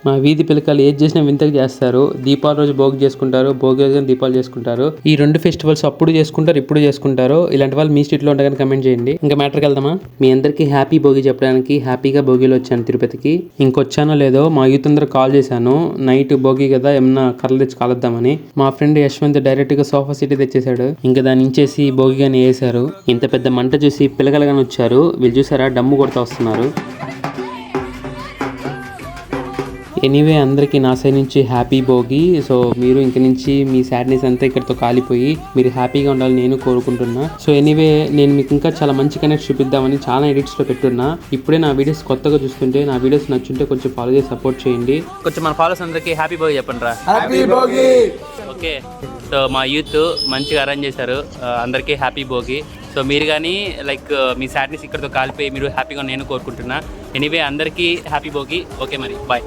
మా వీధి పిల్లకాయలు ఏది చేసినా వింతగా చేస్తారు. దీపావళి రోజు భోగి చేసుకుంటారు, భోగి రోజు దీపావళి చేసుకుంటారు. ఈ 2 ఫెస్టివల్స్ అప్పుడు చేసుకుంటారు, ఇప్పుడు చేసుకుంటారు. ఇలాంటి వాళ్ళు మీ స్ట్రీట్లో ఉంటే కమెంట్ చేయండి. ఇంకా మ్యాటర్కి వెళ్దామా? మీ అందరికీ హ్యాపీ భోగి చెప్పడానికి హ్యాపీగా భోగిలో వచ్చాను తిరుపతికి. ఇంకొచ్చానో లేదో మా యూత్ అందరూ కాల్ చేశాను. నైట్ భోగి కదా, ఏమన్నా కర్రలు తెచ్చి కాలద్దామని. మా ఫ్రెండ్ యశ్వంత్ డైరెక్ట్ గా సోఫా సిటీ తెచ్చేసాడు. ఇంకా దాన్ని ఇంచేసి భోగిగాని వేసారు. ఇంత పెద్ద మంట చూసి పిల్లకలుగాని వచ్చారు. వీళ్ళు చూసారా, డమ్ము కొడుతూ వస్తున్నారు. ఎనీవే అందరికీ నా సైడ్ నుంచి హ్యాపీ భోగి. సో మీరు ఇంక నుంచి మీ సాడ్నెస్ అంతా ఇక్కడితో కాలిపోయి మీరు హ్యాపీగా ఉండాలని నేను కోరుకుంటున్నా. సో ఎనీవే నేను మీకు ఇంకా చాలా మంచి కనెక్ట్ చూపిద్దామని చాలా ఎడిట్స్లో పెట్టున్నా. ఇప్పుడే నా వీడియోస్ కొత్తగా చూస్తుంటే నా వీడియోస్ నచ్చుంటే కొంచెం ఫాలో చేసి సపోర్ట్ చేయండి. కొంచెం మన ఫాలోవర్స్ అందరికీ హ్యాపీ భోగి చెప్పండి రా. హ్యాపీ భోగి. ఓకే, సో మా యూత్ మంచిగా అరేంజ్ చేశారు. అందరికీ హ్యాపీ భోగి. సో మీరు కానీ లైక్ మీ సాడ్నెస్ ఇక్కడితో కాలిపోయి మీరు హ్యాపీగా నేను కోరుకుంటున్నా. ఎనీవే అందరికీ హ్యాపీ భోగి. ఓకే మరి బాయ్.